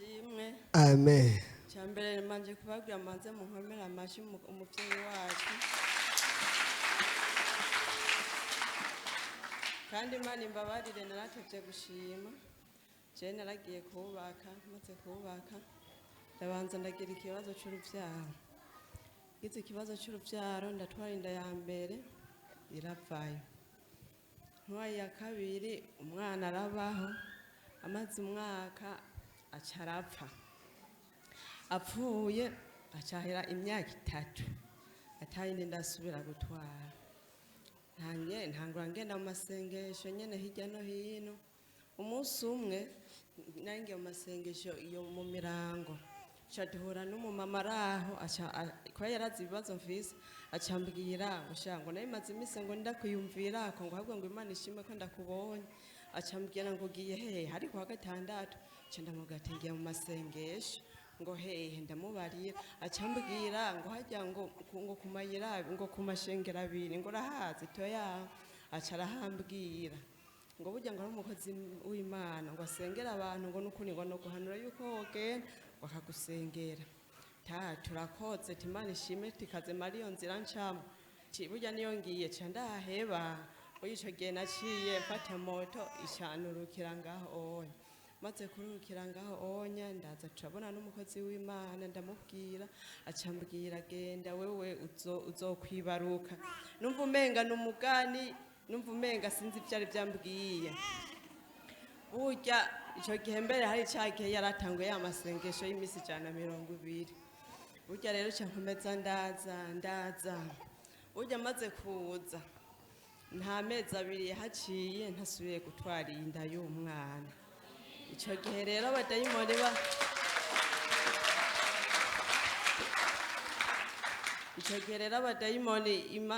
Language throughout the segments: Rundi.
ashimwe. Amen. Cyambere manje kubabwira manze mu nkomera amashi umuvyeyi wacu. Kandi Imana imbabarire naratevye gushima. Je naragiye kubaka, maze kubaka. Ndabanza ndagira ikibazo c'uruvyaro. Gize ikibazo c'uruvyaro ndatwara inda ya mbere iravayo. Ntwaye ya kabiri umwana arabaho amaze umwaka acarapfa. Apfuye acahera imyaka 3 atayindi ndasubira gutwara. Ntangura ngenda mu masengesho nyene hirya no hino. Umunsi umwe nange mu masengesho iyo mu mirango duhura n'umumama araho kwa yarazi ibibazo mfise acambwira ngo nayo maze iminsi ngo ndakwiyumvira ko ngo ahubwo ngo Imana ishimwe ko ndakubonye. Acambwira ngo ugiye hehe hari kuwa gatandatu ndamubwira ati ngiye mu masengesho ngo hehe ndamubarira. Acambwira ngo hajya ngo kumayira ngo kumashengera abiri ngo rahazi toya. Acarahambwira ngo burya ngo ari umukozi w'Imana ngo asengera abantu ngo nukuri ngo no guhanura yuko wogenda wakagusengera. Turakoze Imana ishimwe tikaze Mariyo nzira ncamo burya niyo ngiye ndaheba ico gihe naciye mfata moto ishanurukira ngaho onye. Maze kurukira ngaho onye ndaza turabona n'umukozi w'Imana ndamubwira. Acambwira genda wewe uzokwibaruka. Numva umenga n'umugani numva umenga sinzi ivyari byambwiye. Burya ico gihe mbere hari cyagihe yaratanguye amasengesho y'imisi 120. Burya rero cyankomeza ndaza. Burya maze kuza nta mezi 2 haciye ntasubiye gutwara inda y'umwana. Ico gihe rero abadayimoni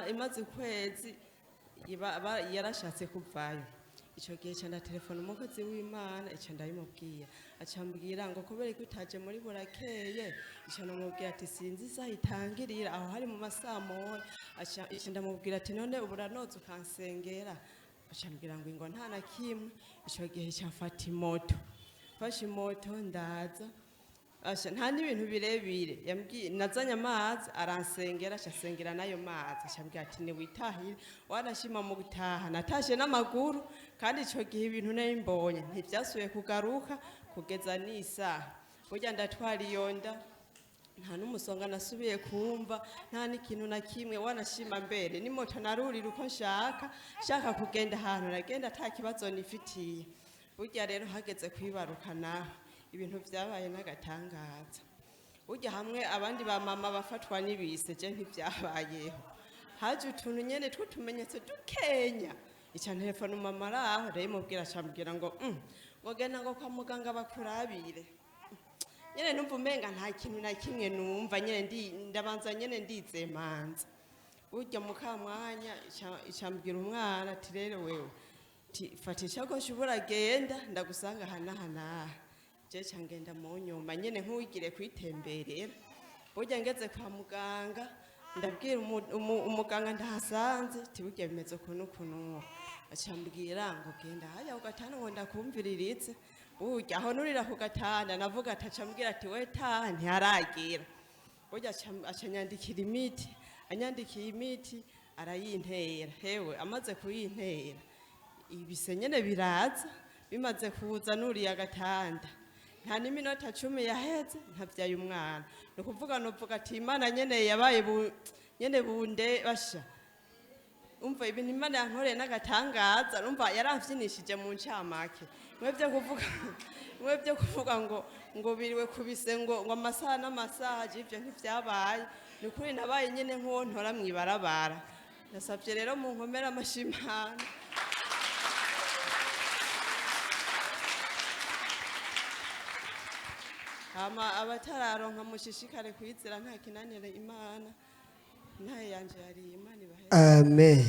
imaze ukwezi yarashatse kuvayo. Ico gihe cyanda telefone umukozi w'Imana ndayimubwira. Acambwira ngo kubera ko utaje muri burakeye namubwira ati sinzi isaha itangirira aho hari mu masamoya. Ndamubwira ati none uburanoze ukansengera. Acambwira ngo nta na kimwe. Ico gihe cyafata imoto. Fashe imoto ndaza. Nta n'ibintu birebire nazanye amazi aransengera asengera nayo mazi. Acambwira ati ni witahire wanashima mu gutaha. Natashe n'amaguru kandi ico gihe ibintu n'imbonye ntivyasubiye kugaruka kugeza n'isaha. Burya ndatwara iyo nda nta n'umusonga nasubiye kumva nta n'ikintu na kimwe wanashima mbere ni moto narurira uko nshaka kugenda ahantu nagenda ata kibazo nifitiye. Burya rero hageze kwibaruka naho ibintu vyabaye n'agatangaza. Burya hamwe abandi ba mama bafatwa n'ibise je ntivyabayeho. Haje utuntu nyene twutumenyetse dukenya. Ica telefone mama araho rero mubwira acambwira ngo genda ngo kwa muganga bakurabire. Nyene numva umenga nta kintu na kimwe numva nyene ndabanza nyene ndizemanza. Burya mukamwanya icambwira umwana ati rero wewe fatisha ko shubura genda ndagusanga hana. Je cyangenda mu nyuma nyene nk'uwigire kwitemberera. Burya ngeze kwa muganga ndabwira umuganga ndahasanze burya bimeze kuno. Acambwira ngo genda haya ugatana ngo ndakumviririze. Burya aho nurira ku gatanda navuga atacambwira ati we taha ntiharagira. Burya acanyandikira imiti. Anyandikiye imiti arayintera. Hewe amaze kuyintera ibise nyene biraza bimaze kuza nuriya agatanda. Nta n'iminota 10 yaheze ntavyaye umwana. Nukuvuga novuga ati Imana nyene yabaye nyene bunde basha. Umva ibintu Imana yankoreye n'agatangaza numva yaramvyinishije mu ncamake. Mwebye kuvuga ngo biriwe kubise ngo amasaha n'amasaha ivyo ntivyabaye. Nukuri nabaye nyene nk'uwo ntora mwibarabara. Nasavye rero mu nkomera amashimana. Abatararonka mushishikare kwizera nta kinanire Imana. Naye yanje yari Imana ibahe. Amen.